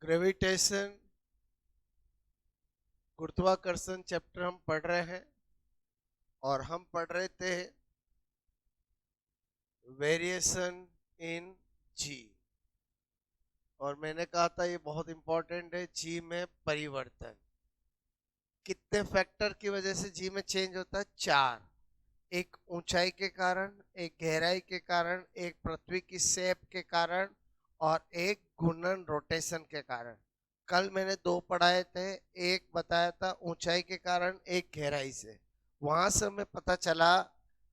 Gravitation गुरुत्वाकर्षण chapter हम पढ़ रहे हैं और हम पढ़ रहे थे वेरिएशन इन जी। और मैंने कहा था ये बहुत इंपॉर्टेंट है, जी में परिवर्तन कितने फैक्टर की वजह से जी में चेंज होता है? चार। एक ऊंचाई के कारण, एक गहराई के कारण, एक पृथ्वी की शेप के कारण और एक घूर्णन रोटेशन के कारण। कल मैंने दो पढ़ाए थे, एक बताया था ऊंचाई के कारण, एक गहराई से। वहां से हमें पता चला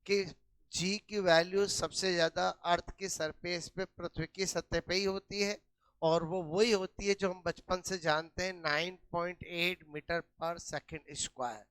कि जी की वैल्यू सबसे ज्यादा अर्थ की सरफेस पे, पृथ्वी की सतह पे ही होती है। और वो वही होती है जो हम बचपन से जानते हैं, 9.8 मीटर पर सेकंड स्क्वायर।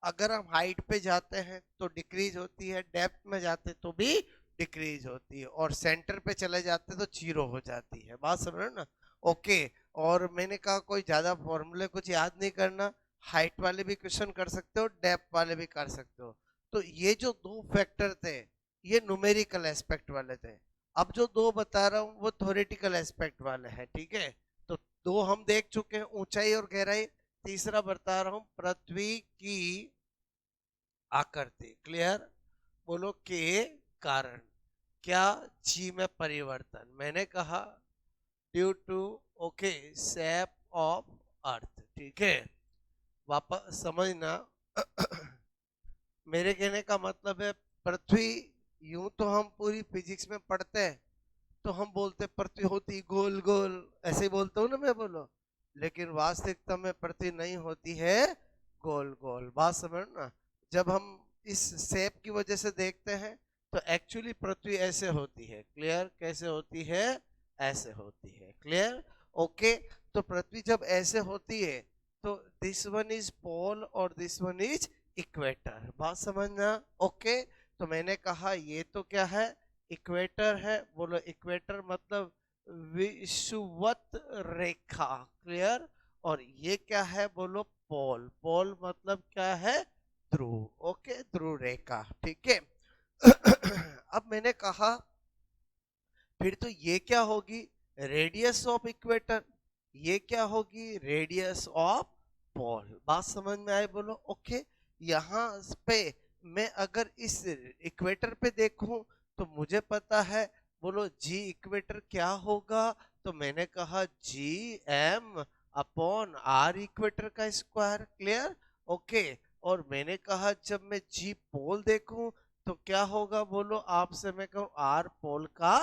अगर हम हाइट पे जाते हैं तो डिक्रीज होती है, डेप्थ में जाते तो भी डिक्रीज होती है, और सेंटर पे चले जाते तो जीरो हो जाती है। बात समझ रहे हो ना? ओके। और मैंने कहा कोई ज्यादा फॉर्मूले कुछ याद नहीं करना, हाइट वाले भी क्वेश्चन कर सकते हो, डेप्थ वाले भी कर सकते हो। तो ये जो दो फैक्टर थे ये न्यूमेरिकल एस्पेक्ट वाले थे। अब जो दो बता रहा हूँ वो थ्योरेटिकल एस्पेक्ट वाले हैं, ठीक है? तो दो हम देख चुके हैं, ऊंचाई और गहराई। तीसरा बता रहा हूं, पृथ्वी की आकृति। क्लियर? बोलो के कारण क्या जी में परिवर्तन? मैंने कहा due to, okay, shape of earth. ठीक है, वापस समझना। मेरे कहने का मतलब है, पृथ्वी, यूं तो हम पूरी फिजिक्स में पढ़ते हैं तो हम बोलते पृथ्वी होती गोल गोल, ऐसे ही बोलते हो ना, मैं बोलो। लेकिन वास्तविकता में पृथ्वी नहीं होती है गोल गोल। बात समझ ना? जब हम इस शेप की वजह से देखते हैं तो एक्चुअली पृथ्वी ऐसे होती है। क्लियर? कैसे होती है? ऐसे होती है। क्लियर? ओके। तो पृथ्वी जब ऐसे होती है तो दिस वन इज पोल और दिस वन इज इक्वेटर। बात समझना? ओके। तो मैंने कहा ये तो क्या है? इक्वेटर है। बोलो इक्वेटर मतलब विषुवत रेखा। क्लियर? और ये क्या है? बोलो पोल। पोल मतलब क्या है? ध्रुव। ओके, ध्रुव रेखा। ठीक है। अब मैंने कहा फिर तो ये क्या होगी? Radius of equator. ये क्या होगी? रेडियस ऑफ पोल। बात समझ में आए? बोलो ओके। यहाँ पे मैं अगर इस इक्वेटर पे देखूं तो मुझे पता है। बोलो जी इक्वेटर क्या होगा? तो मैंने कहा G M upon R equator का स्क्वायर। क्लियर? ओके। और मैंने कहा जब मैं जी पोल देखूं तो क्या होगा? बोलो आपसे मैं कहूं आर पोल का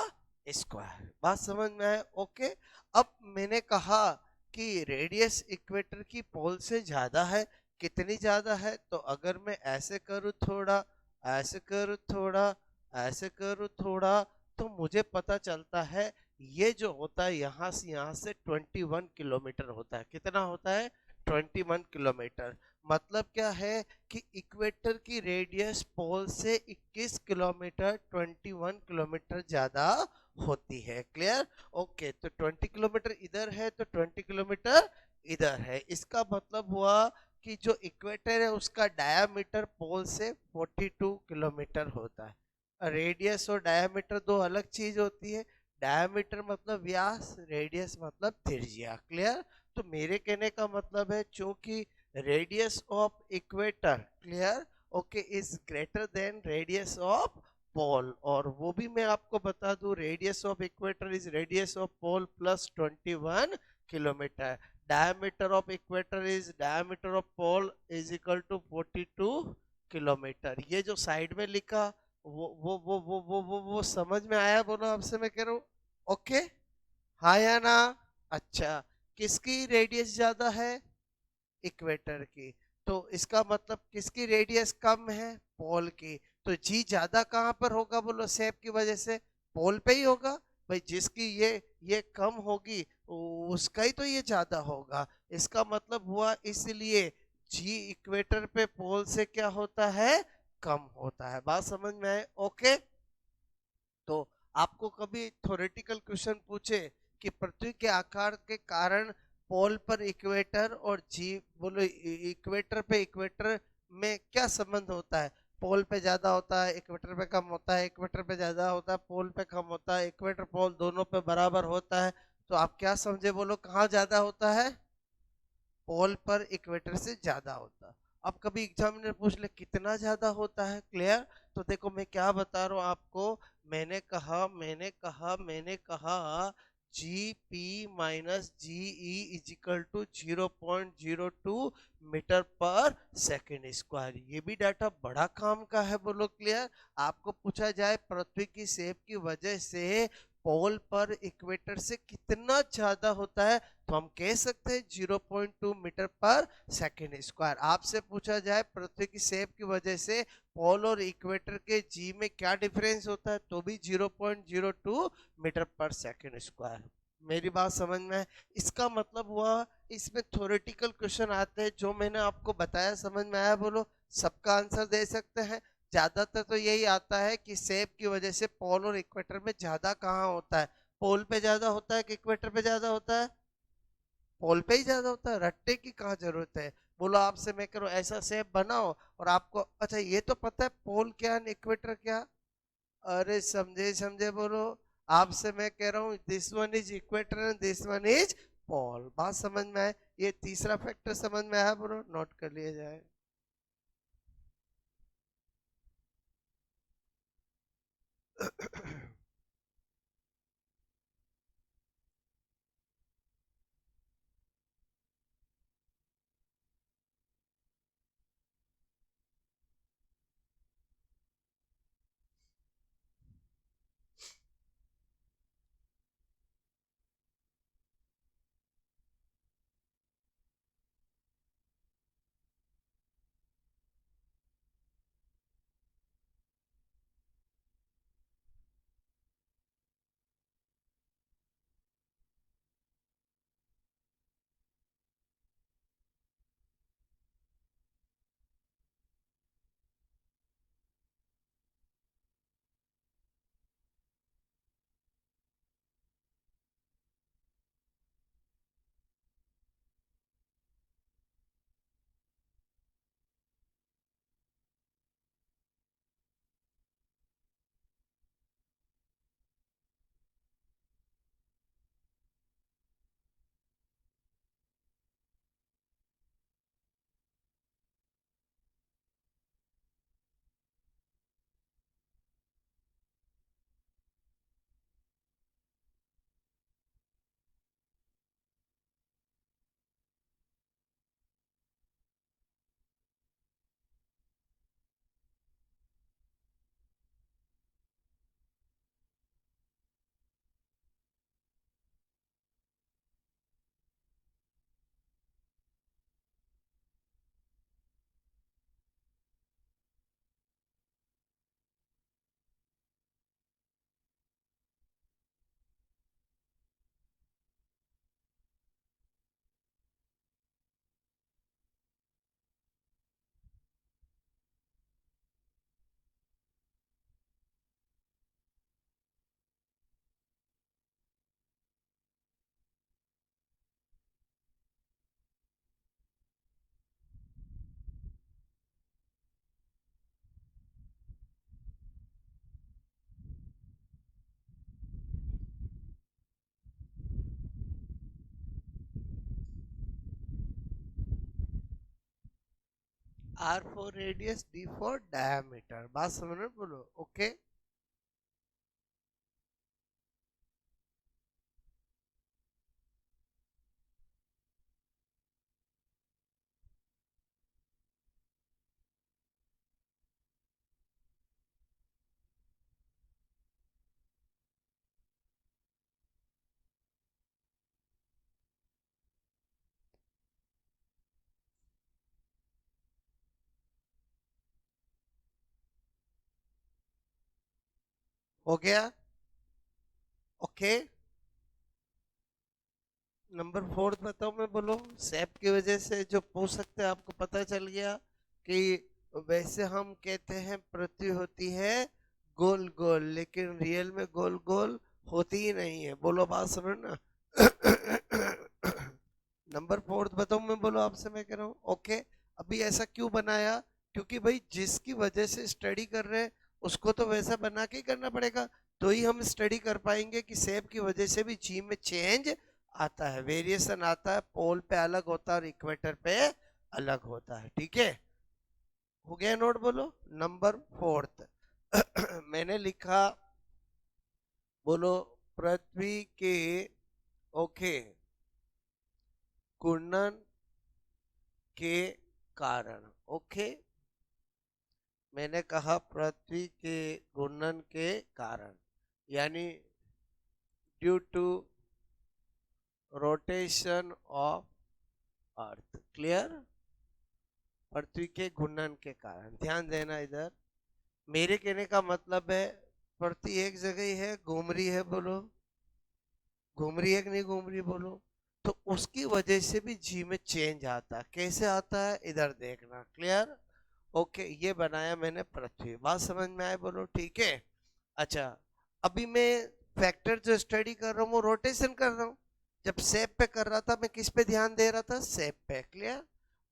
स्क्वायर। बात समझ में आए? ओके। अब मैंने कहा कि रेडियस इक्वेटर की पोल से ज्यादा है। कितनी ज्यादा है? तो अगर मैं ऐसे करूं थोड़ा, ऐसे करूं थोड़ा, ऐसे करूं थोड़ा, तो मुझे पता चलता है ये जो होता है यहाँ से 21 किलोमीटर होता है। कितना होता है? 21 किलोमीटर। मतलब क्या है कि इक्वेटर की रेडियस पोल से 21 किलोमीटर, 21 किलोमीटर ज्यादा होती है। क्लियर? ओके। तो 20 किलोमीटर इधर है तो 20 किलोमीटर इधर है। इसका मतलब हुआ कि जो इक्वेटर है उसका डायामीटर पोल से 42 किलोमीटर होता है। रेडियस और डायामीटर दो अलग चीज होती है। डायामीटर मतलब व्यास, रेडियस मतलब त्रिज्या। क्लियर? तो मेरे कहने का मतलब है चूंकि radius of equator, clear, okay, is greater than radius of pole. और वो भी मैं आपको बता दूं, radius of equator is radius of pole plus 21 kilometre. Diameter of equator is diameter of pole is equal to 42 kilometre. ये जो side में लिखा वो समझ में आया? बोलो, आपसे मैं कह रहा हूँ ओके, हाँ या ना? अच्छा, किसकी रेडियस ज्यादा है? इक्वेटर की। तो इसका मतलब किसकी रेडियस कम है? पोल की। तो जी ज्यादा कहां पर होगा? बोलो शेप की वजह से पोल पे ही होगा। भाई जिसकी ये कम होगी उसका ही तो ये ज्यादा होगा। इसका मतलब हुआ इसलिए जी इक्वेटर पे पोल से क्या होता है? कम होता है। बात समझ में आए? ओके। तो आपको कभी थ्योरेटिकल क्वेश्चन पूछे कि पृथ्वी के आकार के कारण पोल पर इक्वेटर और जी, बोलो इक्वेटर पे इक्वेटर में क्या संबंध होता है? पोल पे ज्यादा होता है, इक्वेटर पे कम होता है, इक्वेटर पे ज्यादा होता है, पोल पे कम होता है, इक्वेटर पोल दोनों पे बराबर होता है। तो आप क्या समझे, बोलो कहाँ ज्यादा होता है? पोल पर इक्वेटर से ज्यादा होता है। अब कभी एग्जामिनर पूछ ले कितना ज्यादा होता है, क्लियर? तो देखो मैं क्या बता रहा हूँ आपको, मैंने कहा G P minus G E is equal to 0.02 metre पर सेकेंड स्क्वायर। ये भी डाटा बड़ा काम का है, बोलो क्लियर? आपको पूछा जाए पृथ्वी की शेप की वजह से पोल पर इक्वेटर से कितना ज्यादा होता है, तो हम कह सकते हैं 0.2 मीटर पर सेकेंड स्क्वायर। आपसे पूछा जाए पृथ्वी की शेप की वजह से पोल और इक्वेटर के जी में क्या डिफरेंस होता है, तो भी 0.02 मीटर पर सेकेंड स्क्वायर। मेरी बात समझ में है? इसका मतलब हुआ इसमें थ्योरेटिकल क्वेश्चन आते हैं, जो मैंने आपको बताया समझ में आया, बोलो? सबका आंसर दे सकते हैं? ज्यादातर तो यही आता है कि शेप की वजह से पोल और इक्वेटर में ज्यादा कहाँ होता है, पोल पे ज्यादा होता है कि इक्वेटर पे ज्यादा होता है? पोल पे ही ज्यादा होता है, रट्टे की कहाँ जरूरत है। बोलो आपसे मैं करूँ ऐसा शेप बनाओ और आपको अच्छा ये तो पता है पोल क्या इक्वेटर क्या? अरे समझे समझे, बोलो। आपसे मैं कह रहा हूँ this one is equator and this one is pole. बात समझ में आए? ये तीसरा फैक्टर समझ में आया, बोलो? नोट कर लिया जाए। R for radius, D for diameter. बात समझ में, बोलो ओके? हो गया? ओके। नंबर फोर्थ बताओ मैं, बोलो? सेप की वजह से जो पूछ सकते हैं, आपको पता चल गया कि वैसे हम कहते हैं पृथ्वी होती है गोल गोल, लेकिन रियल में गोल गोल होती ही नहीं है। बोलो बात समझ ना? नंबर फोर्थ बताऊं मैं, बोलो आपसे मैं कह रहा हूँ ओके। अभी ऐसा क्यों बनाया? क्योंकि भाई जिसकी वजह से स्टडी कर रहे हैं उसको तो वैसा बना के ही करना पड़ेगा, तो ही हम स्टडी कर पाएंगे कि सेब की वजह से भी जी में चेंज आता है, वेरिएशन आता है, पोल पे अलग होता है और इक्वेटर पे अलग होता है। ठीक है, हो गया नोट? बोलो नंबर 4। मैंने लिखा, बोलो पृथ्वी के ओके घूर्णन के कारण। ओके, मैंने कहा पृथ्वी के घूर्णन के कारण, यानी due to rotation of earth. Clear? पृथ्वी के घूर्णन के कारण। ध्यान देना इधर, मेरे कहने का मतलब है पृथ्वी एक जगह ही है, घूम रही है, बोलो घूम रही है कि नहीं घूम रही? बोलो। तो उसकी वजह से भी जी में चेंज आता है। कैसे आता है इधर देखना। क्लियर? ओके, ये बनाया मैंने पृथ्वी। बात समझ में आए? बोलो ठीक है। अच्छा, अभी मैं फैक्टर जो स्टडी कर रहा हूँ वो रोटेशन कर रहा हूँ। जब सेप पे कर रहा था मैं किस पे ध्यान दे रहा था? सेप पे। Clear?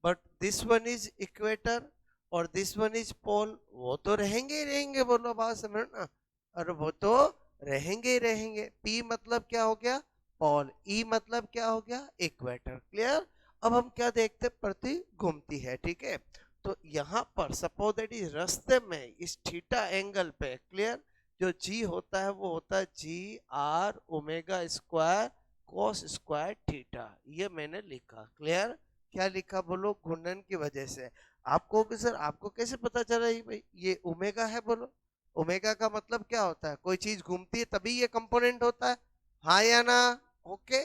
But this one is equator और दिस वन इज पोल, वो तो रहेंगे ही रहेंगे। बोलो, बात समझ ना? और वो तो रहेंगे ही रहेंगे। पी मतलब क्या हो गया? पोल। ई मतलब क्या हो गया? इक्वेटर। क्लियर? अब हम क्या देखते, पृथ्वी घूमती है। ठीक है, तो यहाँ पर सपोज दैट इज रास्ते में इस थीटा एंगल पे, क्लियर, जो जी होता है वो होता है G R omega square cos square theta. ये मैंने लिखा। क्लियर? क्या लिखा? बोलो घूर्णन की वजह से। आपको कि सर आपको कैसे पता चला भाई ये ओमेगा है? बोलो, ओमेगा का मतलब क्या होता है? कोई चीज घूमती है तभी ये कंपोनेंट होता है, हाँ या ना? ओके,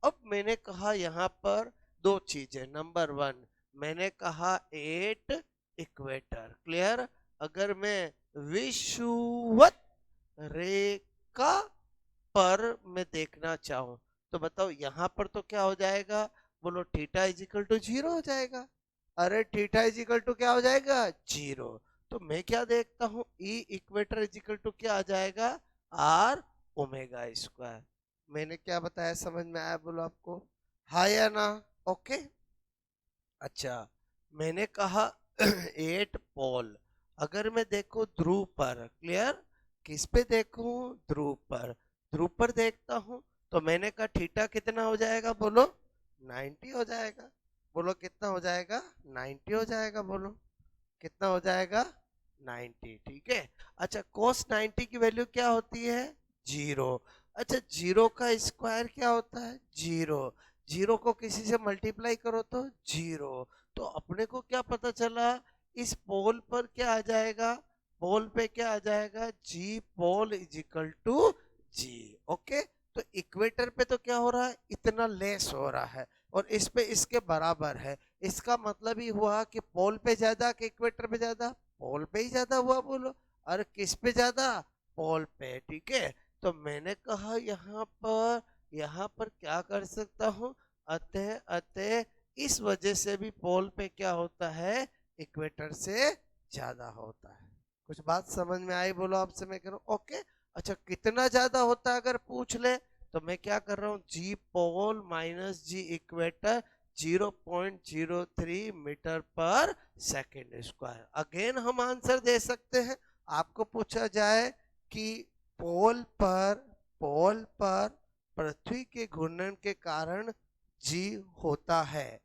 अब मैंने कहा यहाँ पर दो चीजें। नंबर 1, मैंने कहा 8 इक्वेटर। क्लियर? अगर मैं विषुवत रेखा पर मैं देखना चाहूं तो बताओ यहां पर तो क्या हो जाएगा? बोलो थीटा इजिकल टू 0 हो जाएगा। अरे थीटा इजिकल टू क्या हो जाएगा? 0। तो मैं क्या देखता हूं? ई इक्वेटर इजिकल टू क्या आ जाएगा? R omega square. मैंने क्या बताया, समझ में आया? बोलो आपको, हाँ या ना? ओके, अच्छा, मैंने कहा 8 पोल। अगर मैं देखूं ध्रुव पर, क्लियर, किस पे देखूं? ध्रुव पर। ध्रुव पर देखता हूं तो मैंने कहा थीटा कितना हो जाएगा? बोलो 90 हो जाएगा। बोलो कितना हो जाएगा? 90 हो जाएगा। बोलो कितना हो जाएगा? 90। ठीक है, अच्छा कोस 90 की वैल्यू क्या होती है? 0। अच्छा, 0 का स्क्वायर क्या होता है? 0। 0 को किसी से मल्टीप्लाई करो तो 0। तो अपने को क्या पता चला? इस पोल पर क्या आ जाएगा? पोल पे क्या आ जाएगा? G pole is equal to G. Okay, तो इक्वेटर पे तो क्या हो रहा है? इतना लेस हो रहा है और इस पे इसके बराबर है। इसका मतलब ही हुआ कि पोल पे ज्यादा कि इक्वेटर पे ज्यादा? पोल पे ही ज्यादा हुआ। बोलो, और किस पे ज्यादा? पोल पे। ठीक है, तो मैंने कहा यहाँ पर क्या कर सकता हूँ? अतः अतः इस वजह से भी पोल पे क्या होता है? इक्वेटर से ज्यादा होता है। कुछ बात समझ में आई? बोलो आपसे मैं कह रहा हूँ। ओके, अच्छा कितना ज्यादा होता है अगर पूछ ले तो मैं क्या कर रहा हूँ? जी pole minus G equator 0.03 metre पर सेकेंड स्क्वायर। अगेन हम आंसर दे सकते हैं। आपको पूछा जाए कि पोल पर पृथ्वी के घूर्णन के कारण जी होता है,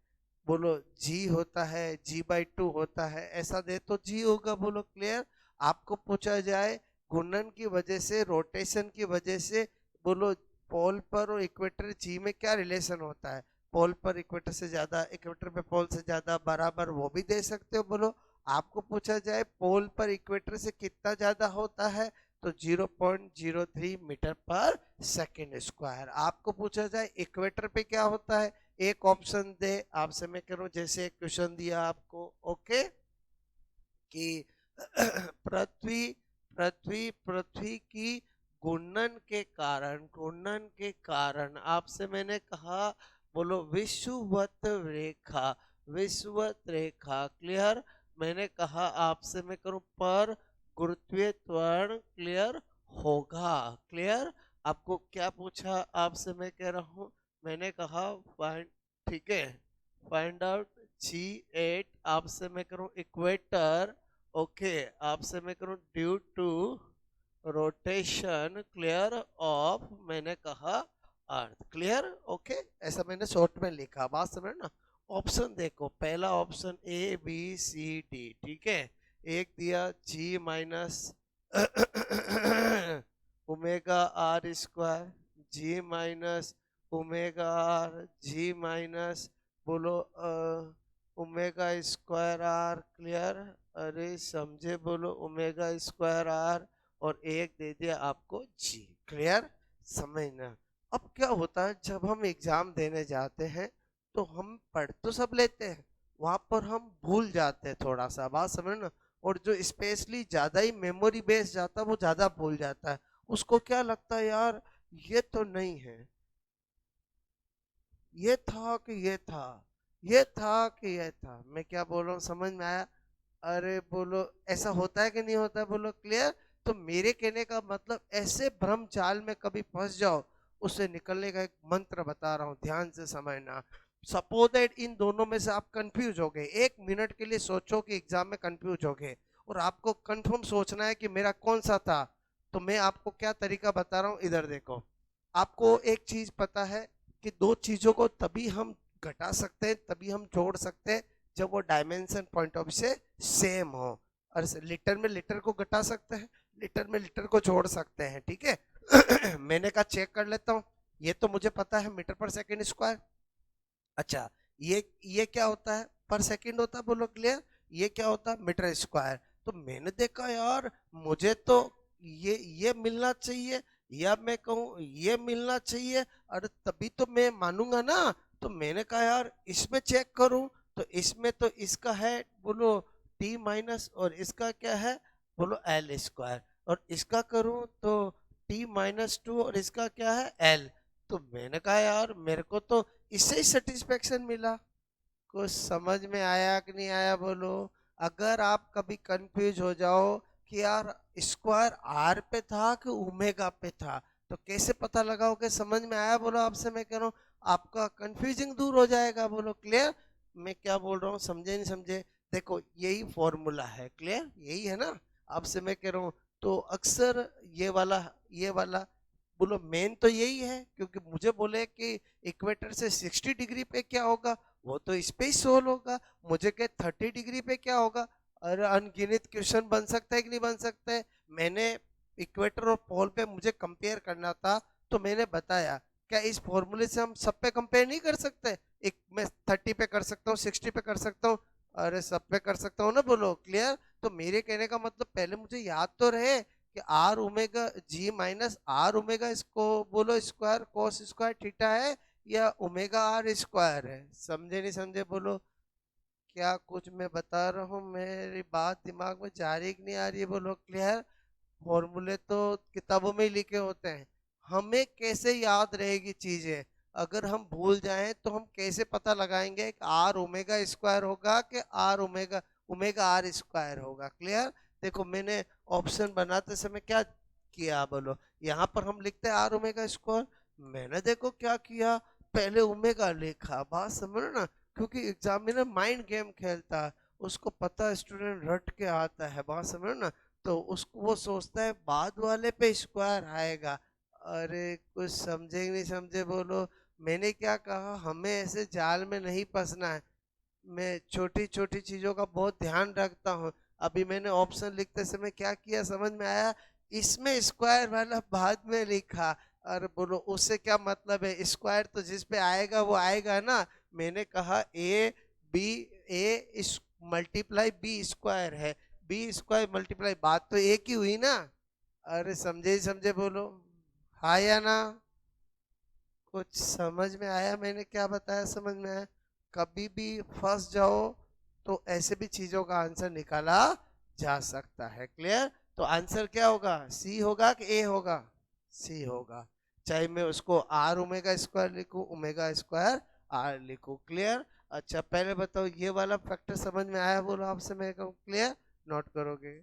बोलो जी होता है, जी/2 होता है, ऐसा दे तो जी होगा। बोलो क्लियर? आपको पूछा जाए घूर्णन की वजह से, रोटेशन की वजह से, बोलो पोल पर और इक्वेटर जी में क्या रिलेशन होता है? पोल पर इक्वेटर से ज्यादा, इक्वेटर पे पोल से ज्यादा, बराबर, वो भी दे सकते हो। बोलो, आपको पूछा जाए पोल पर इक्वेटर से कितना ज्यादा होता है तो 0.03 मीटर पर सेकेंड स्क्वायर। आपको पूछा जाए इक्वेटर पे क्या होता है, एक ऑप्शन दे आपसे मैं करूं, जैसे एक क्वेश्चन दिया आपको, ओके, कि पृथ्वी पृथ्वी पृथ्वी की घूर्णन के कारण आपसे मैंने कहा, बोलो विषुवत रेखा, विषुवत रेखा। क्लियर? मैंने कहा आपसे मैं करूं पर गुरुत्वीय त्वरण, क्लियर, होगा। क्लियर? आपको क्या पूछा? आपसे मैं कह रहा हूं, मैंने कहा फाइंड, ठीक है, फाइंड आउट G8। आपसे मैं करूं इक्वेटर, ओके, आपसे मैं करूं due to rotation, clear, of, मैंने कहा अर्थ। क्लियर? ओके, ऐसा मैंने शॉर्ट में लिखा, बात समझ ना। ऑप्शन देखो, पहला option A B C D, ठीक है। एक दिया G minus omega R square, G minus omega R, G minus बोलो ओमेगा स्क्वायर आर। क्लियर? अरे समझे बोलो, ओमेगा स्क्वायर आर, और एक दे दिया आपको जी। क्लियर? समझना। अब क्या होता है, जब हम एग्जाम देने जाते हैं तो हम पढ़ तो सब लेते हैं, वहां पर हम भूल जाते हैं थोड़ा सा, बात समझ ना। और जो स्पेशली ज्यादा ही मेमोरी बेस जाता है वो ज्यादा भूल जाता है। उसको क्या लगता है, यार ये तो नहीं है, ये था कि ये था, ये था कि ये था। मैं क्या बोल रहा हूँ, समझ में आया? अरे बोलो, ऐसा होता है कि नहीं होता है बोलो? क्लियर? तो मेरे कहने का मतलब, ऐसे भ्रम जाल में कभी फंस जाओ, उससे निकलने का एक मंत्र बता रहा हूँ, ध्यान से समझना। सपोज दैट इन दोनों में से आप कंफ्यूज हो गए, 1 मिनट के लिए सोचो कि एग्जाम में कंफ्यूज हो गए और आपको कंफर्म सोचना है कि मेरा कौन सा था। तो मैं आपको क्या तरीका बता रहा हूँ, इधर देखो। आपको एक चीज पता है कि दो चीजों को तभी हम घटा सकते हैं, तभी हम जोड़ सकते हैं, जब वो डायमेंशन पॉइंट ऑफ से सेम हो। और लीटर में लीटर को घटा सकते हैं, लीटर में लीटर को जोड़ सकते हैं, ठीक है। मैंने कहा चेक कर लेता हूँ। ये तो मुझे पता है, मीटर पर सेकेंड स्क्वायर। अच्छा, ये क्या होता है, पर सेकंड होता है बोलो? क्लियर? ये क्या होता है, मीटर स्क्वायर। तो मैंने देखा यार, मुझे तो ये मिलना चाहिए, या मैं कहूँ ये मिलना चाहिए, अरे तभी तो मैं मानूंगा ना। तो मैंने कहा यार इसमें चेक करूं, तो इसमें तो इसका है बोलो टी माइनस, और इसका क्या है बोलो एल स्क्वायर, और इसका करूं तो T-2, और इसका क्या है एल। तो मैंने कहा यार मेरे को तो इससे ही सेटिस्फेक्शन मिला। कुछ समझ में आया कि नहीं आया बोलो? अगर आप कभी कंफ्यूज हो जाओ कि यार स्क्वायर आर पे था कि ओमेगा पे था, तो कैसे पता लगाओगे? समझ में आया बोलो? आपसे मैं कह रहा हूँ, आपका कंफ्यूजिंग दूर हो जाएगा बोलो। क्लियर? मैं क्या बोल रहा हूँ, समझे नहीं समझे? देखो यही फॉर्मूला है, क्लियर? यही है ना? आपसे मैं कह रहा हूँ, तो अक्सर ये वाला बोलो मेन तो यही है, क्योंकि मुझे बोले कि इक्वेटर से 60 डिग्री पे क्या होगा, वो तो इस पे ही सोल्व होगा। मुझे कहे 30 डिग्री पे क्या होगा, अरे अनगिनत क्वेश्चन बन सकता है कि नहीं बन सकता है। मैंने इक्वेटर और पोल पे मुझे कंपेयर करना था, तो मैंने बताया क्या इस फॉर्मूले से हम सब पे कंपेयर नहीं कर सकते? एक मैं 30 पे कर सकता हूँ, 60 पे कर सकता हूँ, अरे सब पे कर सकता हूँ ना बोलो? क्लियर? तो मेरे कहने का मतलब, पहले मुझे याद तो रहे कि R omega G minus R omega इसको बोलो स्क्वायर कोस स्क्वायर थीटा है, या ओमेगा आर स्क्वायर है। समझे नहीं समझे बोलो? क्या कुछ मैं बता रहा हूँ, मेरी बात दिमाग में जा रही कि नहीं आ रही है बोलो? क्लियर? फॉर्मूले तो किताबों में ही लिखे होते हैं, हमें कैसे याद रहेगी चीजें? अगर हम भूल जाएं तो हम कैसे पता लगाएंगे कि आर ओमेगा स्क्वायर होगा कि R omega omega R square होगा? क्लियर? देखो मैंने ऑप्शन बनाते समय क्या किया बोलो, यहाँ पर हम लिखते हैं आर ओमेगा स्क्वायर, मैंने देखो क्या किया, पहले ओमेगा लिखा, बात समझ ना। क्योंकि एग्जामिनर माइंड गेम खेलता है, उसको पता स्टूडेंट रट के आता है, बात समझ ना। तो उसको वो सोचता है बाद वाले पे स्क्वायर आएगा। अरे कुछ समझे नहीं समझे बोलो? मैंने क्या कहा, हमें ऐसे जाल में नहीं फंसना है। मैं छोटी छोटी चीजों का बहुत ध्यान रखता हूँ। अभी मैंने ऑप्शन लिखते समय क्या किया समझ में आया, इसमें स्क्वायर वाला बाद में लिखा। अरे बोलो उससे क्या मतलब है, स्क्वायर तो जिस पे आएगा वो आएगा ना। मैंने कहा ए मल्टीप्लाई बी स्क्वायर है, बी स्क्वायर मल्टीप्लाई, बात तो एक ही हुई ना। अरे समझे ही समझे बोलो? हाँ या ना? कुछ समझ में आया मैंने क्या बताया? समझ में आया? कभी भी फंस जाओ तो ऐसे भी चीजों का आंसर निकाला जा सकता है। क्लियर? तो आंसर क्या होगा, सी होगा कि ए होगा? सी होगा, चाहे मैं उसको आर ओमेगा स्क्वायर लिखूं, ओमेगा स्क्वायर आर लिखूं। क्लियर? अच्छा पहले बताओ, ये वाला फैक्टर समझ में आया बोलो? आपसे मैं कहूँ क्लियर, नोट करोगे?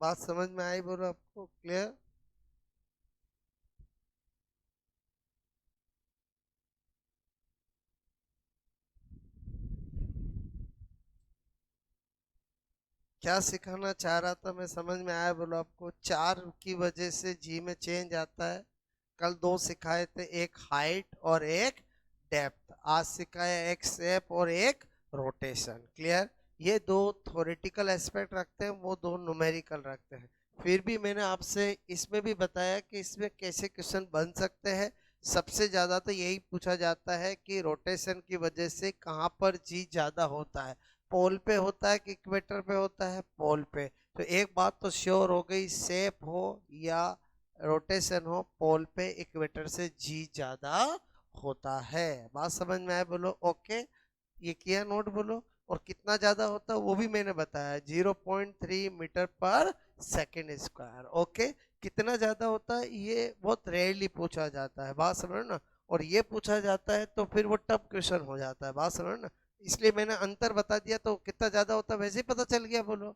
बात समझ में आई बोलो आपको? क्लियर? क्या सिखाना चाह रहा था मैं, समझ में आया बोलो आपको? चार की वजह से जी में चेंज आता है। कल दो सिखाए थे, एक हाइट और एक डेप्थ। आज सिखाया एक शेप और एक रोटेशन। क्लियर? ये दो थ्योरेटिकल एस्पेक्ट रखते हैं, वो दो न्यूमेरिकल रखते हैं। फिर भी मैंने आपसे इसमें भी बताया कि इसमें कैसे क्वेश्चन बन सकते हैं। सबसे ज्यादा तो यही पूछा जाता है कि रोटेशन की वजह से कहाँ पर जी ज्यादा होता है, पोल पे होता है कि इक्वेटर पे होता है? पोल पे। तो एक बात तो श्योर हो गई, शेप हो या रोटेशन हो, पोल पे इक्वेटर से जी ज्यादा होता है। बात समझ में आए बोलो? ओके, ये किया नोट बोलो? और कितना ज्यादा होता है वो भी मैंने बताया, 0.3 मीटर पर सेकेंड स्क्वायर। ओके, कितना ज्यादा होता है ये बहुत रेयरली पूछा जाता है। बात समझ ना? और ये पूछा जाता है तो फिर वो टफ क्वेश्चन हो जाता है। बात समझ ना? इसलिए मैंने अंतर बता दिया, तो कितना ज्यादा होता है वैसे ही पता चल गया बोलो।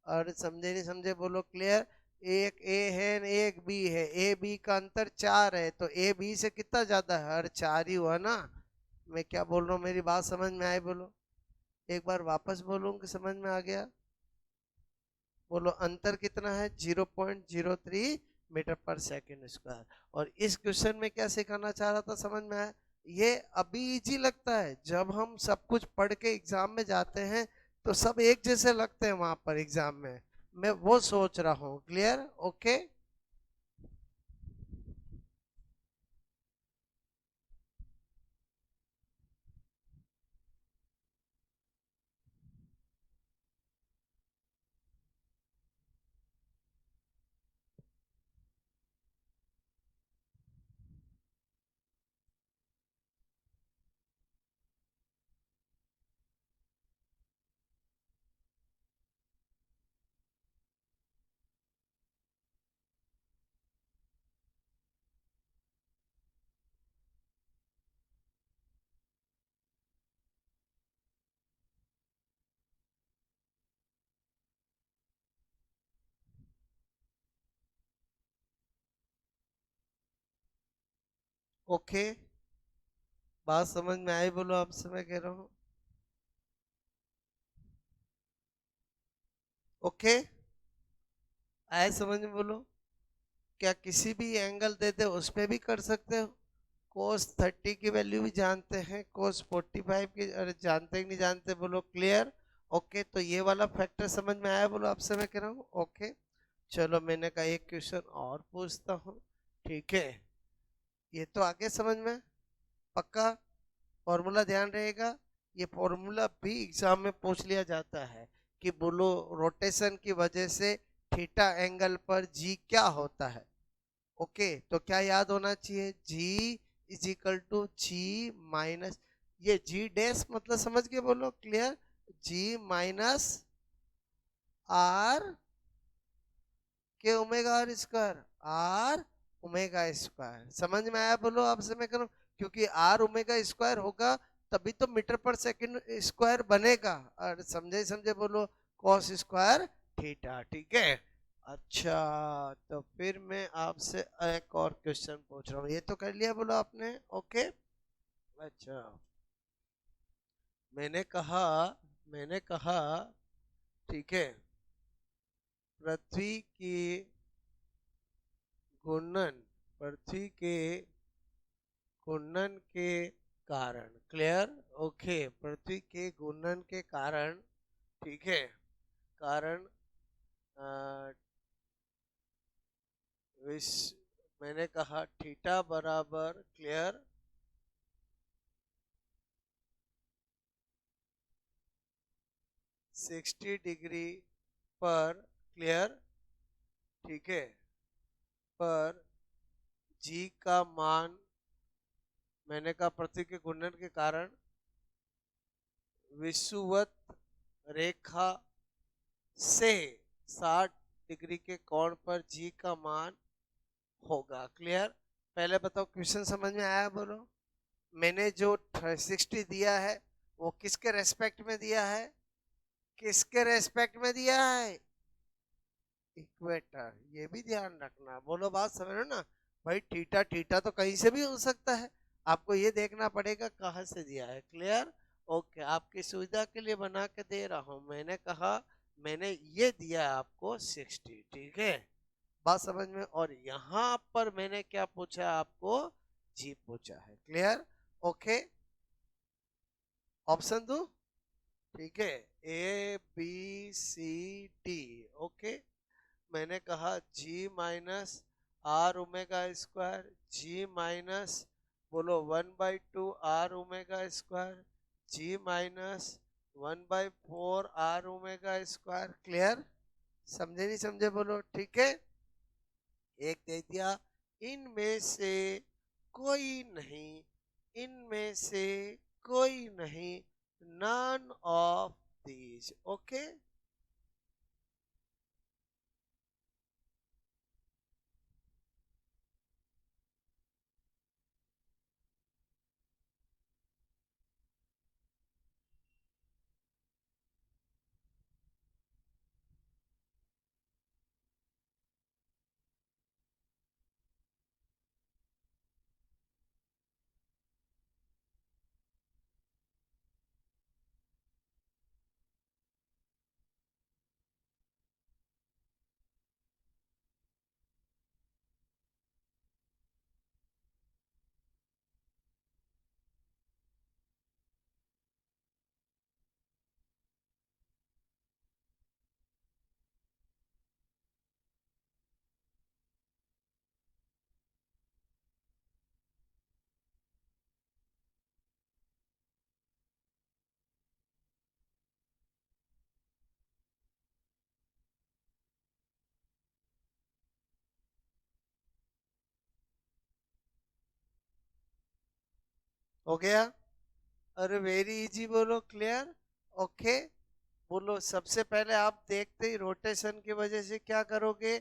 और समझे नहीं समझे बोलो? क्लियर? एक ए है एक बी है, ए बी का अंतर 4 है, तो ए बी से कितना ज्यादा है? हर 4 ही हुआ ना। मैं क्या बोल रहा हूँ, मेरी बात समझ में आई बोलो? एक बार वापस बोलूं कि समझ में आ गया? बोलो, अंतर कितना है? 0.03 मीटर पर सेकेंड स्क्वायर। और इस क्वेश्चन में क्या सिखाना चाह रहा था, समझ में आया? ये अभी इजी लगता है, जब हम सब कुछ पढ़ के एग्जाम में जाते हैं तो सब एक जैसे लगते हैं वहां पर एग्जाम में। मैं वो सोच रहा हूँ। क्लियर? ओके। ओके, बात समझ में आई बोलो आपसे मैं कह रहा हूँ? ओके, आए समझ में बोलो? क्या किसी भी एंगल दे दे उस पे भी कर सकते हो? कोस 30 की वैल्यू भी जानते हैं, कोस 45 की, अरे जानते कि नहीं जानते बोलो? क्लियर? ओके, तो ये वाला फैक्टर समझ में आया बोलो आपसे मैं कह रहा हूँ? ओके, चलो मैंने कहा एक क्वेश्चन और पूछता हूँ। ठीक है, ये तो आगे समझ में पक्का? फॉर्मूला ध्यान रहेगा, ये फॉर्मूला भी एग्जाम में पूछ लिया जाता है कि बोलो रोटेशन की वजह से थीटा एंगल पर जी क्या होता है। ओके, तो क्या याद होना चाहिए? G is equal to G minus, ये जी डैश मतलब समझ के बोलो? क्लियर? जी माइनस आर के omega R square, R omega square. समझ में आया बोलो आपसे मैं करूं? क्योंकि आर ओमेगा स्क्वायर होगा तभी तो मीटर पर सेकंड स्क्वायर बनेगा। और समझे समझे बोलो? Cos square theta. ठीक है, अच्छा, तो फिर मैं आपसे एक और क्वेश्चन पूछ रहा हूँ। ये तो कर लिया बोलो आपने? ओके, अच्छा, मैंने कहा मैंने कहा ठीक है, पृथ्वी की घूर्णन, पृथ्वी के घूर्णन के कारण। क्लियर? ओके, पृथ्वी के घूर्णन के कारण, ठीक है, कारण मैंने कहा थीटा बराबर, क्लियर, 60 डिग्री पर, क्लियर, ठीक है, पर जी का मान, मैंने कहा पृथ्वी के घूर्णन के कारण विषुवत रेखा से 60 डिग्री के कोण पर जी का मान होगा। क्लियर? पहले बताओ क्वेश्चन समझ में आया बोलो? मैंने जो 60 दिया है वो किसके रेस्पेक्ट में दिया है? किसके रेस्पेक्ट में दिया है? इक्वेटर, ये भी ध्यान रखना। बोलो बात समझ रहे हो ना भाई। थीटा थीटा तो कहीं से भी हो सकता है, आपको ये देखना पड़ेगा कहाँ से दिया है। क्लियर? ओके, आपकी सुविधा के लिए बना के दे रहा हूं। मैंने कहा मैंने ये दिया है आपको 60, ठीक है, बात समझ में। और यहाँ पर मैंने क्या पूछा आपको, जी पूछा है। क्लियर? ओके, ऑप्शन दो, ठीक है, A B C D. Okay, मैंने कहा G minus R omega square, G minus बोलो 1/2 R omega square, G minus 1/4 R omega square. Clear? समझे नहीं समझे बोलो। ठीक है, एक दे दिया, इनमें से कोई नहीं, इनमें से कोई नहीं, नन ऑफ दीज। ओके, हो गया? अरे वेरी इजी बोलो। क्लियर? ओके, बोलो सबसे पहले आप देखते ही रोटेशन की वजह से क्या करोगे,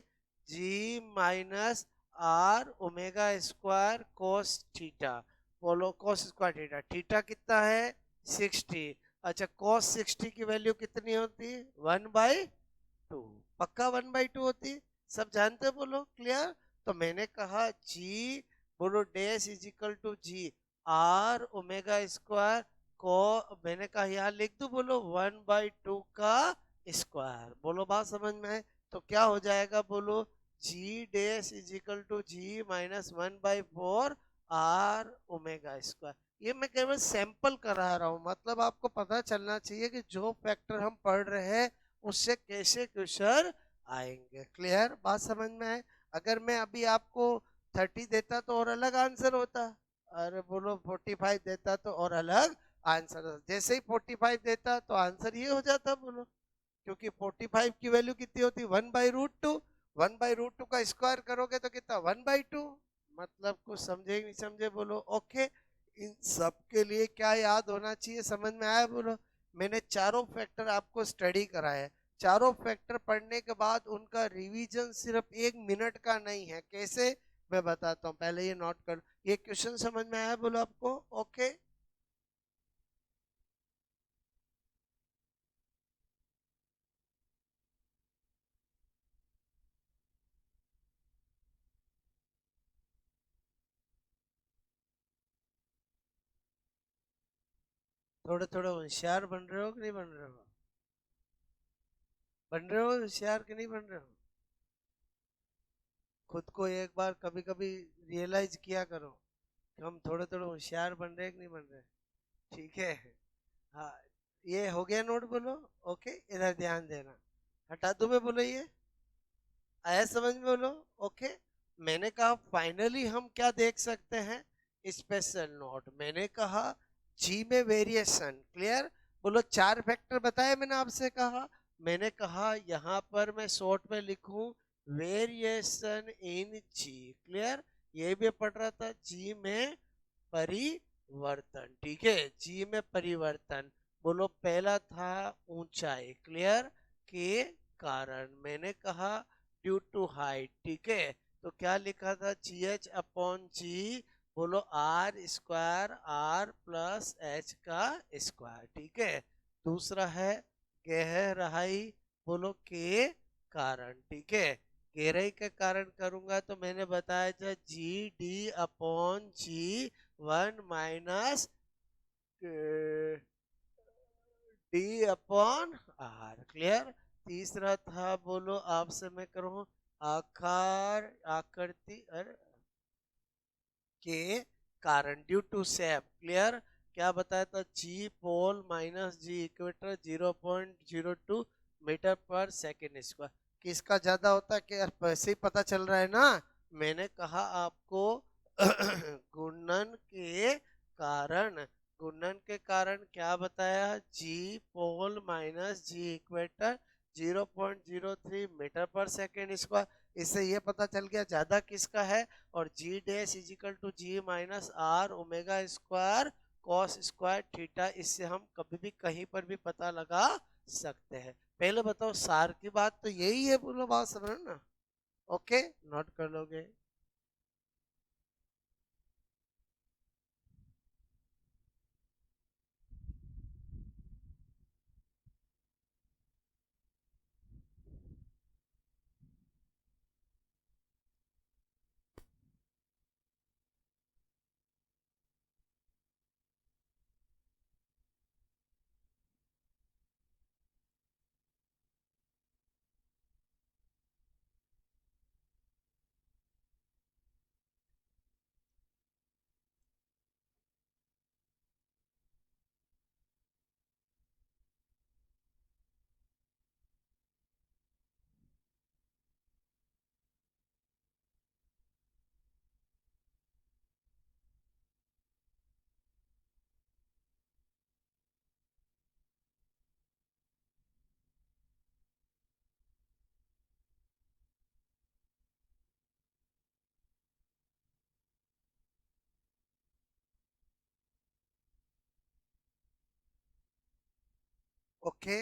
G minus R omega square cos theta. बोलो कोस स्क्वायर थीटा, थीटा कितना है 60। अच्छा, कोस 60 की वैल्यू कितनी होती है 1/2, पक्का 1/2 होती है, सब जानते हो। बोलो क्लियर? तो मैंने कहा जी, बोलो dash is equal to G R omega square को, मैंने कहा यहाँ लिख दूं, बोलो 1/2 का स्क्वायर। बोलो बात समझ में है? तो क्या हो जाएगा, बोलो G dash is equal to G minus 1/4 R omega square. ये मैं केवल सैंपल करा रहा हूँ, मतलब आपको पता चलना चाहिए कि जो फैक्टर हम पढ़ रहे हैं उससे कैसे क्वेश्चन आएंगे। क्लियर? बात समझ में है? अगर मैं अभी आपको 30 देता तो और अलग आंसर होता, अरे बोलो 45 देता तो और अलग आंसर होता। जैसे ही 45 देता तो आंसर ये हो जाता, बोलो, क्योंकि 45 की वैल्यू कितनी होती, 1/√2। 1/√2 का स्क्वायर करोगे तो कितना 1/2। मतलब कुछ समझे नहीं समझे बोलो। ओके, इन सब के लिए क्या याद होना चाहिए, समझ में आया बोलो? मैंने चारों फैक्टर आपको स्टडी कराया है। चारों फैक्टर पढ़ने के बाद उनका रिवीजन सिर्फ 1 मिनट का नहीं है। कैसे, मैं बताता हूँ, पहले ये नोट कर। ये क्वेश्चन समझ में आया बोलो आपको? ओके, थोड़े थोड़े होशियार बन रहे हो कि नहीं बन रहे हो? बन रहे हो होशियार कि नहीं बन रहे हो? खुद को एक बार कभी कभी रियलाइज किया करो कि हम थोड़े थोड़े होशियार बन रहे हैं कि नहीं बन रहे। ठीक है, हाँ, ये हो गया नोट बोलो। ओके, इधर ध्यान देना, हटा दूं मैं बोलो, ये आया समझ में बोलो? ओके, मैंने कहा फाइनली हम क्या देख सकते हैं, स्पेशल नोट। मैंने कहा जी में वेरिएशन। क्लियर? बोलो, चार फैक्टर बताए मैंने आपसे कहा। मैंने कहा यहाँ पर मैं शॉर्ट में लिखूं वेरिएशन इन जी। क्लियर? ये भी पढ़ रहा था, जी में परिवर्तन। ठीक है, जी में परिवर्तन। बोलो पहला था ऊंचाई। क्लियर? के कारण। मैंने कहा ड्यू टू हाइट। ठीक है, तो क्या लिखा था, जी एच अपॉन जी, बोलो R square, R plus H का स्क्वायर। ठीक है, दूसरा है गहराई, बोलो के कारण, ठीक है। गहराई के कारण करूंगा तो मैंने बताया था G D upon G 1 - D upon R, clear. तीसरा था, बोलो आपसे मैं करूं, आकार आकृति के कारण ड्यू टू सेप, क्लियर। क्या बताया था, जी pole minus G equator 0.02 metre पर सेकेंड स्क्वायर। किसका ज्यादा होता है, क्या वैसे ही पता चल रहा है ना। मैंने कहा आपको गुणन के कारण, गुणन के कारण क्या बताया, G pole minus G equator 0.03 metre पर सेकेंड स्क्वायर। इससे ये पता चल गया ज्यादा किसका है। और G dash is equal to G minus R omega square cos square theta. इससे हम कभी भी कहीं पर भी पता लगा सकते हैं। पहले बताओ, सार की बात तो यही है, बोलो बात समझ ना। ओके, नोट कर लोगे। ओके,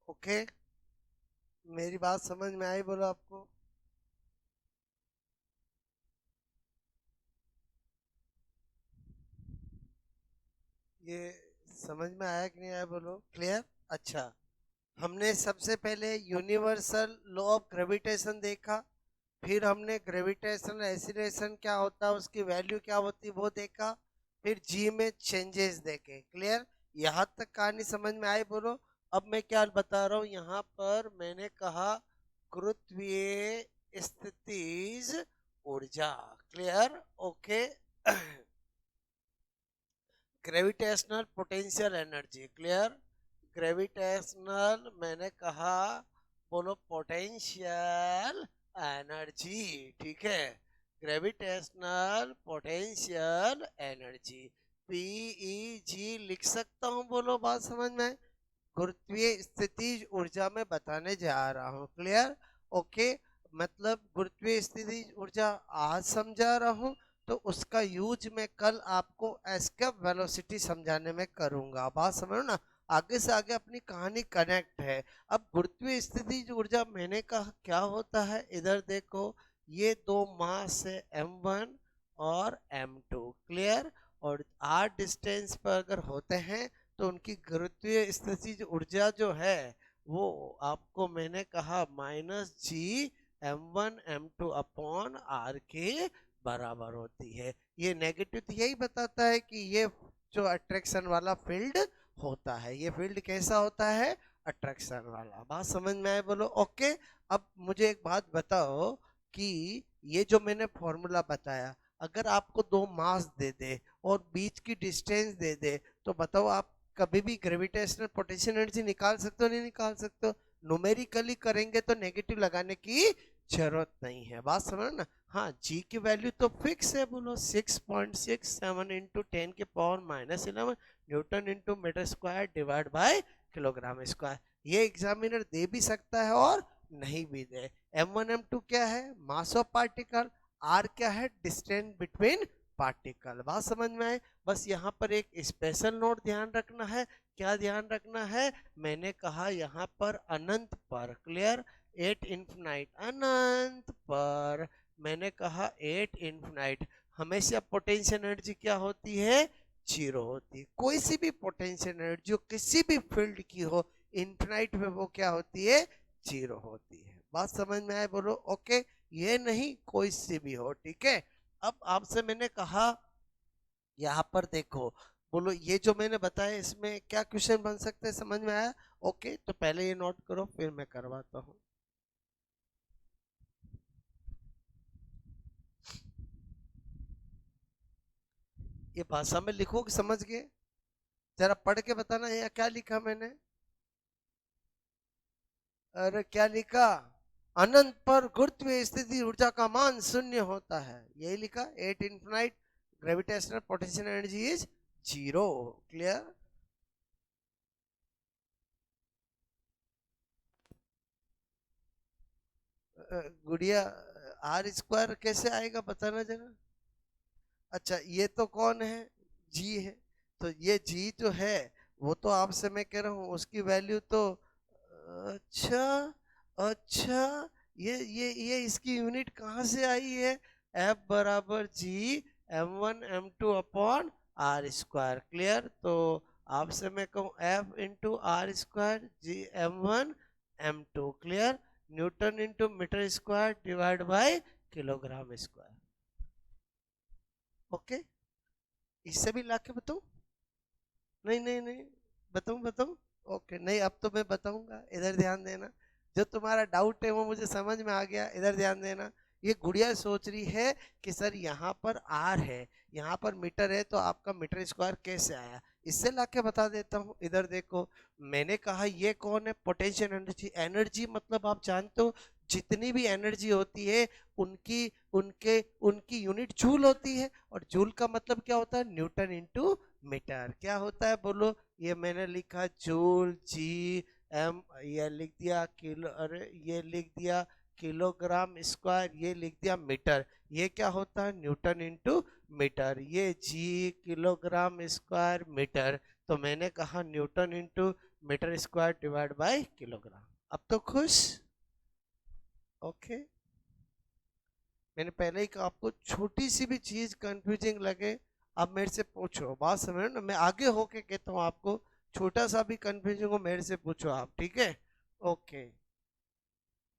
ओके, मेरी बात समझ में आई, बोलो आपको। ये समझ में आया कि नहीं आया, बोलो। क्लियर। अच्छा, हमने सबसे पहले यूनिवर्सल लॉ ऑफ ग्रेविटेशन देखा, फिर हमने ग्रेविटेशनल एक्सीलरेशन क्या होता है, उसकी वैल्यू क्या होती है वो देखा, फिर जी में चेंजेस देखे। क्लियर, यहाँ तक कहानी समझ में आई, बोलो। अब मैं क्या बता रहा हूँ, यहाँ पर मैंने कहा गुरुत्वीय स्थितिज ऊर्जा, clear, okay. Gravitational potential energy, clear. Gravitational मैंने कहा, बोलो पोटेंशियल एनर्जी, ठीक है। ग्रेविटेशनल पोटेंशियल एनर्जी, पीईजी लिख सकता हूँ, बोलो बात समझ में। गुरुत्वीय स्थितिज ऊर्जा में बताने जा रहा हूँ, क्लियर, ओके। मतलब गुरुत्वीय स्थितिज ऊर्जा आज समझा रहा हूँ, तो उसका यूज मैं कल आपको एस्केप वेलोसिटी समझाने में करूंगा, बात समझो ना। आगे से आगे अपनी कहानी कनेक्ट है। अब गुरुत्वीय स्थितिज ऊर्जा मैंने कहा क्या होता है, इधर देखो, ये दो मास है m1 और m2, क्लियर। और r डिस्टेंस पर अगर होते हैं तो उनकी गुरुत्वीय स्थितिज ऊर्जा जो है वो आपको मैंने कहा -g m1 m2 upon are के बराबर होती है। ये नेगेटिव तो यही बताता है कि ये जो अट्रैक्शन वाला फील्ड होता है, ये फील्ड कैसा होता है, अट्रैक्शन वाला। बात समझ में आए, बोलो ओके। अब मुझे एक बात बताओ कि ये जो मैंने फॉर्मूला बताया, अगर आपको दो मास दे दे और बीच की डिस्टेंस दे दे, तो बताओ आप कभी भी ग्रेविटेशनल पोटेंशियल एनर्जी निकाल सकते हो नहीं निकाल सकते हो। न्यूमेरिकली करेंगे तो नेगेटिव लगाने की जरूरत नहीं है। बात समझ ना। हाँ, जी की वैल्यू तो फिक्स है, बोलो 6.67 into 10⁻⁻11 newton into metre square divide by kilogram square. ये एग्जामिनर दे भी सकता है और नहीं भी दे। m1 m2 क्या है? Mass of particle. r क्या है? Distance between particle. बात समझ में आए? बस यहाँ पर एक स्पेशल नोट ध्यान रखना है। क्या ध्यान रखना है? मैंने कहा यहाँ पर अनंत पर, क्लियर, एट इन्फिनाइट, अनंत पर मैंने कहा एट इन्फिनाइट, हमेशा पोटेंशियल एनर्जी क्या होती है? जीरो होती है। कोई सी भी पोटेंशियल एनर्जी जो किसी भी फील्ड की हो, इन्फिनाइट में वो क्या होती है? जीरो होती है। बात समझ में आए? बोलो ओके। ये नहीं, कोई सी भी हो, ठीक है। अब आपसे मैंने कहा यहाँ पर देखो, बोलो ये जो मैंने बताया इसमें क्या क्वेश्चन बन सकते हैं, समझ में आया? ओके, तो पहले ये नोट करो फिर मैं करवाता हूँ। ये भाषा में लिखो कि समझ गए? जरा पढ़ के बताना ये क्या लिखा मैंने। अरे क्या लिखा? अनंत पर गुरुत्वीय स्थिति ऊर्जा का मान शून्य होता है, यही लिखा। At infinite gravitational potential energy is zero. Clear? गुड़िया, आर स्क्वायर कैसे आएगा बताना जरा। अच्छा, ये तो कौन है? जी है। तो ये जी जो है वो तो आपसे मैं कह रहा हूँ उसकी वैल्यू तो, अच्छा अच्छा, ये इसकी यूनिट कहाँ से आई है? एफ बराबर G m1 m2 upon R square. Clear? तो आपसे मैं कहूँ F into R square G m1 m2, clear, newton into metre square divide by kilogram square. Okay, इससे भी ला के बताऊं? नहीं नहीं नहीं, बताऊं बताऊं? ओके, नहीं अब तो मैं बताऊंगा, इधर ध्यान देना। जो तुम्हारा डाउट है वो मुझे समझ में आ गया, इधर ध्यान देना। ये गुड़िया सोच रही है कि सर यहाँ पर आर है, यहाँ पर मीटर है, तो आपका मीटर स्क्वायर कैसे आया? इससे लाके बता देता हूँ। इधर देखो, मैंने कहा ये कौन है? Potential energy. एनर्जी मतलब आप जानते हो जितनी भी एनर्जी होती है उनकी उनके उनकी यूनिट जूल होती है, और जूल का मतलब क्या होता है? Newton into metre. क्या होता है बोलो? ये मैंने लिखा जूल जी एम, ये लिख दिया किलो, अरे ये लिख दिया किलोग्राम स्क्वायर, ये लिख दिया मीटर। ये क्या होता है? Newton into metre. ये जी किलोग्राम स्क्वायर मीटर, तो मैंने कहा newton into metre square divide by kilogram. अब तो खुश? ओके। मैंने पहले ही कहा आपको छोटी सी भी चीज कंफ्यूजिंग लगे आप मेरे से पूछो। बात समझ रहे हो ना? मैं आगे होके कहता हूँ आपको, छोटा सा भी कंफ्यूजिंग हो मेरे से पूछो आप, ठीक है? ओके।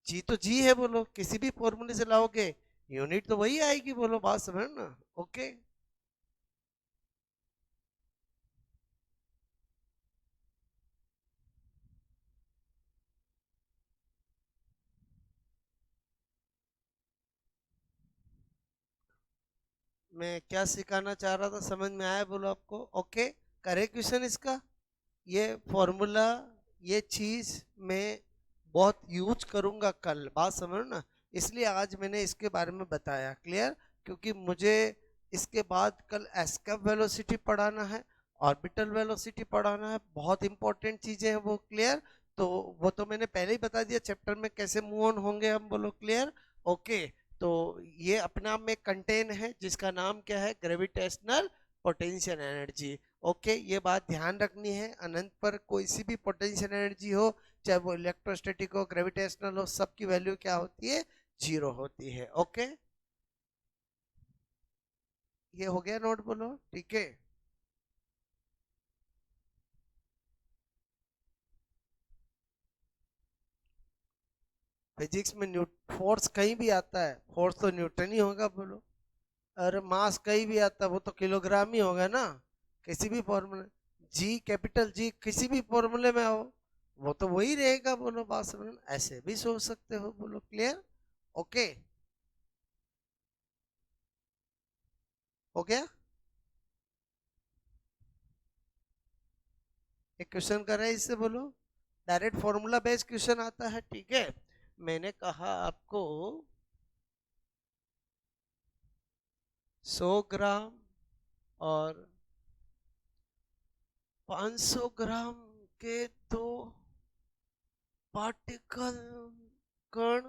जी तो जी है, बोलो किसी भी फॉर्मूले से लाओगे यूनिट तो वही आएगी, बोलो। बात समझ रहे हो ना? ओके। मैं क्या सिखाना चाह रहा था समझ में आया बोलो आपको? ओके, करे क्वेश्चन इसका। ये फॉर्मूला, ये चीज मैं बहुत यूज करूंगा कल। बात समझो ना, इसलिए आज मैंने इसके बारे में बताया। क्लियर? क्योंकि मुझे इसके बाद कल एस्केप वेलोसिटी पढ़ाना है, ऑर्बिटल वेलोसिटी पढ़ाना है, बहुत इंपॉर्टेंट चीजें हैं वो। क्लियर? तो वो तो मैंने पहले ही बता दिया चैप्टर में कैसे मूव ऑन होंगे हम, बोलो क्लियर? ओके। तो ये अपने आप में कंटेन है जिसका नाम क्या है? Gravitational potential energy. ओके, ये बात ध्यान रखनी है। अनंत पर कोई सी भी पोटेंशियल एनर्जी हो, चाहे वो इलेक्ट्रोस्टैटिक हो, ग्रेविटेशनल हो, सबकी वैल्यू क्या होती है? जीरो होती है। ओके, ये हो गया नोट, बोलो ठीक है। फिजिक्स में फोर्स कहीं भी आता है, फोर्स तो न्यूटन ही होगा, बोलो। अरे मास कहीं भी आता है वो तो किलोग्राम ही होगा ना, किसी भी फॉर्मूले। जी, कैपिटल जी किसी भी फॉर्मूले में हो वो तो वही रहेगा, बोलो। बात समझ, ऐसे भी सोच सकते हो, बोलो क्लियर? ओके, हो गया। एक क्वेश्चन कर रहे हैं इससे, बोलो। डायरेक्ट फॉर्मूला बेस्ड क्वेश्चन आता है, ठीक है। मैंने कहा आपको 100 ग्राम और 500 ग्राम के दो पार्टिकल कण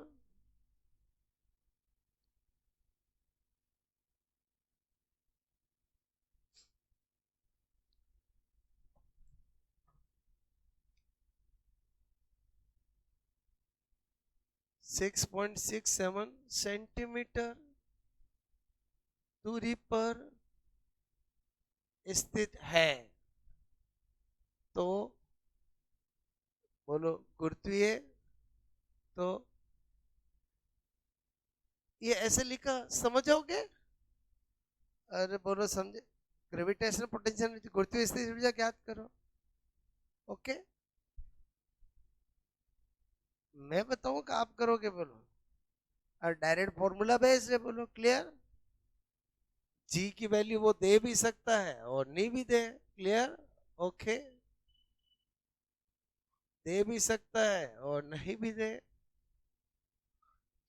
6.67 सेंटीमीटर दूरी पर स्थित है, तो बोलो गुरुत्वीय, तो ये ऐसे लिखा समझोगे? अरे बोलो समझे, ग्रेविटेशनल पोटेंशियल गुरुत्वीय स्थिति ऊर्जा ज्ञात करो। ओके, मैं बताऊं कि आप करोगे? बोलो, और डायरेक्ट फॉर्मूला बेस्ड है, बोलो क्लियर। जी की वैल्यू वो दे भी सकता है और नहीं भी दे, क्लियर। ओके, दे भी सकता है और नहीं भी दे।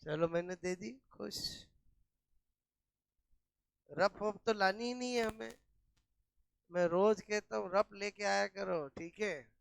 चलो मैंने दे दी, खुश। रफ वफ तो लानी ही नहीं है हमें, मैं रोज कहता हूँ रफ लेके आया करो, ठीक है।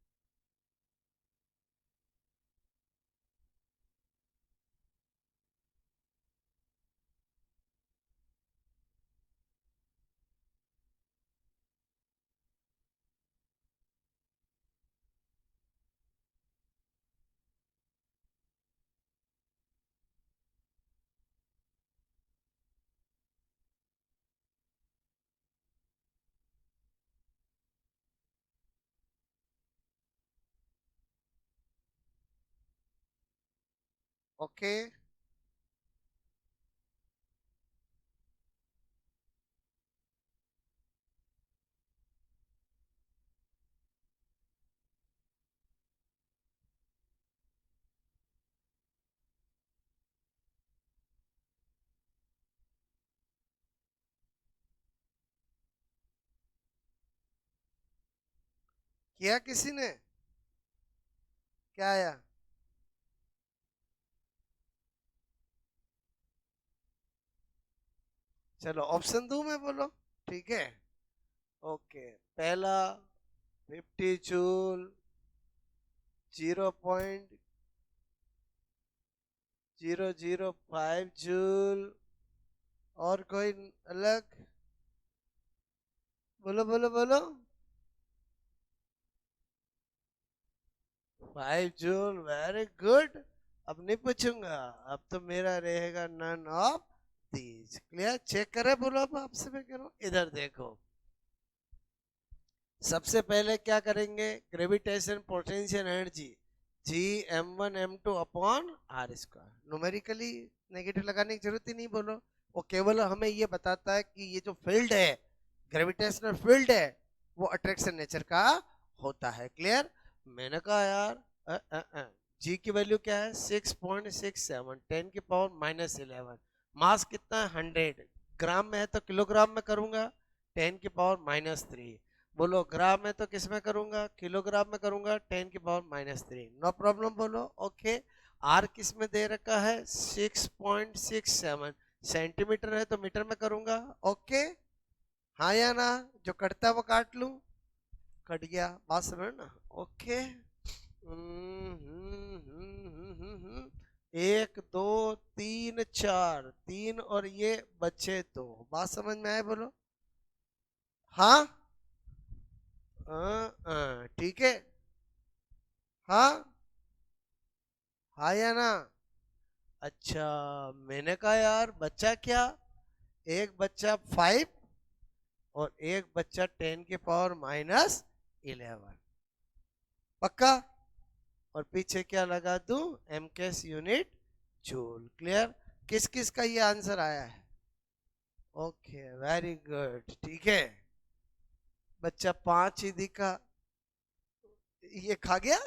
ओके, किया किसी ने? क्या आया? चलो ऑप्शन दूं मैं, बोलो, ठीक है। ओके, पहला 50 जूल, 0.005 जूल, और कोई अलग? बोलो बोलो बोलो। 5 जूल, वेरी गुड। अब नहीं पूछूंगा, अब तो मेरा रहेगा none of these, clear. Check करे, बोलो, अब आपसे मैं कह रहा हूं, इधर देखो। सबसे पहले क्या करेंगे? Gravitation potential energy G m1 m2 upon R square, numerically negative लगाने की जरूरत ही नहीं, बोलो। वो केवल हमें ये बताता है कि ये जो फील्ड है, ग्रेविटेशनल फील्ड है, वो अट्रैक्शन नेचर का होता है, क्लियर। मैंने कहा यार जी की वैल्यू क्या है? 6.67, 10⁻⁻11। मास कितना है? 100। ग्राम में है तो किलोग्राम में करूंगा, 10⁻³ बोलो। ग्राम में तो किस में करूंगा? किलोग्राम में करूंगा, 10⁻³ नो प्रॉब्लम, बोलो ओके। आर किस में दे रखा है? 6.67 सेंटीमीटर है तो मीटर में करूंगा, ओके। हाँ या ना? जो कटता है वो काट लूं, कट गया, बात समझ ना, ओके। 1 2 3 4, 3 और ये बचे, तो बात समझ में आए, बोलो हाँ। ठीक है, हाँ हाँ या ना? अच्छा, मैंने कहा यार बच्चा क्या, एक बच्चा 5 और एक बच्चा 10⁻⁻11, पक्का। और पीछे क्या लगा दूं? एमकेस यूनिट जूल, क्लियर। किस किस का ये आंसर आया है? ओके, वेरी गुड, ठीक है। बच्चा 5 ही दिखा, ये खा गया,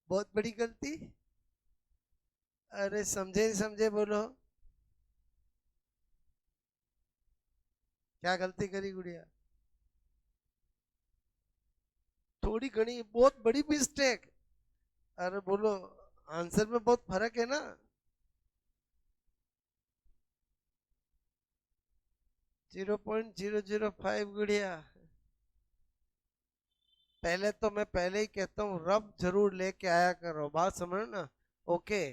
बहुत बड़ी गलती। अरे समझे नहीं समझे, बोलो क्या गलती करी गुड़िया? थोड़ी घनी, बहुत बड़ी मिस्टेक। अरे बोलो, आंसर में बहुत फर्क है ना। जीरो 0.005 गुड़िया। पहले तो मैं पहले ही कहता हूँ रब जरूर लेके आया करो, बात समझो ना। ओके,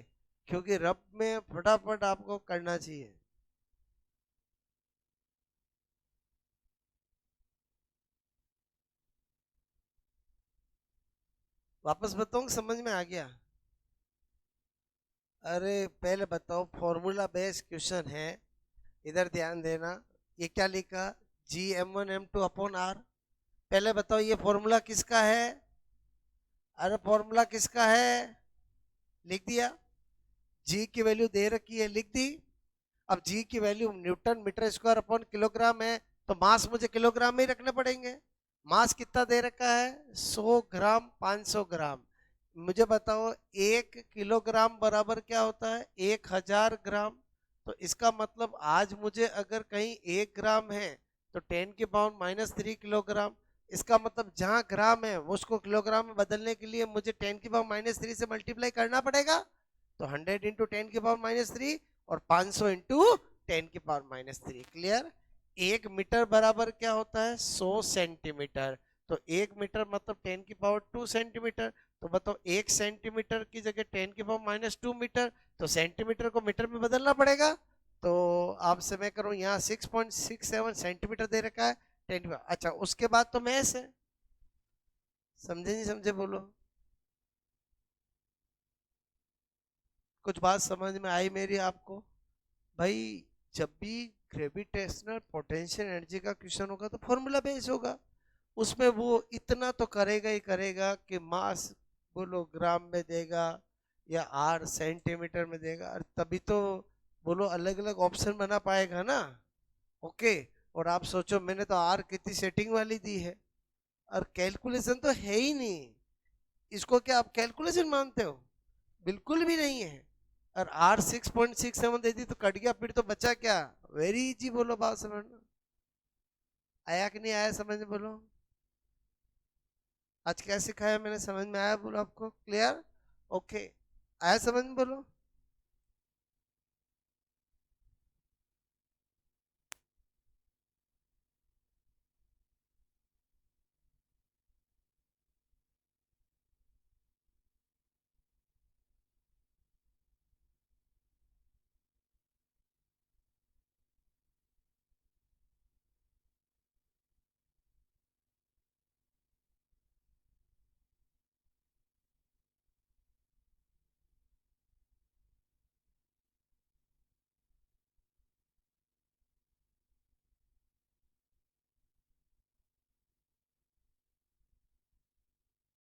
क्योंकि रब में फटाफट आपको करना चाहिए। वापस बताऊं, समझ में आ गया? अरे पहले बताओ, फॉर्मूला बेस्ड क्वेश्चन है, इधर ध्यान देना। ये क्या लिखा? G m1 m2 upon r। पहले बताओ ये फॉर्मूला किसका है? अरे फॉर्मूला किसका है? लिख दिया। जी की वैल्यू दे रखी है, लिख दी। अब जी की value newton metre square upon kilogram है, तो मास मुझे किलोग्राम में ही रखने पड़ेंगे। मास कितना दे रखा है? 100 ग्राम, 500 ग्राम। मुझे बताओ 1 किलोग्राम बराबर क्या होता है? 1000 ग्राम। तो इसका मतलब आज मुझे अगर कहीं 1 ग्राम है तो 10⁻³ किलोग्राम। इसका मतलब जहां ग्राम है वो उसको किलोग्राम में बदलने के लिए मुझे 10⁻³ से मल्टीप्लाई करना पड़ेगा। तो 100 इंटू 10⁻³ और 500 इंटू 10⁻³। क्लियर? 1 मीटर बराबर क्या होता है? 100 सेंटीमीटर। तो 1 मीटर मतलब 10⁻² सेंटीमीटर। तो बताओ 1 सेंटीमीटर की जगह 10⁻² मीटर, तो सेंटीमीटर को मीटर में बदलना पड़ेगा। तो आपसे मैं करूं, यहाँ 6.67 सेंटीमीटर दे रखा है। 10। अच्छा, उसके बाद तो मैथ है। समझे नहीं समझे बोलो? कुछ बात समझ में आई मेरी आपको? भाई जब भी ग्रेविटेशनल पोटेंशियल एनर्जी का क्वेश्चन होगा तो फॉर्मूला बेस होगा। उसमें वो इतना तो करेगा ही करेगा कि मास बोलो ग्राम में देगा या आर सेंटीमीटर में देगा, और तभी तो बोलो अलग अलग ऑप्शन बना पाएगा ना। ओके। और आप सोचो, मैंने तो आर कितनी सेटिंग वाली दी है, और कैलकुलेशन तो है ही नहीं। इसको क्या आप कैलकुलेशन मानते हो? बिल्कुल भी नहीं है। और आर 6.67 दे दी तो कट गया, फिर तो बचा क्या? वेरी इजी, बोलो बात समझ में आया कि नहीं आया? समझ में बोलो। आज क्या सिखाया मैंने, समझ में आया बोलो आपको? क्लियर? ओके, आया समझ में बोलो।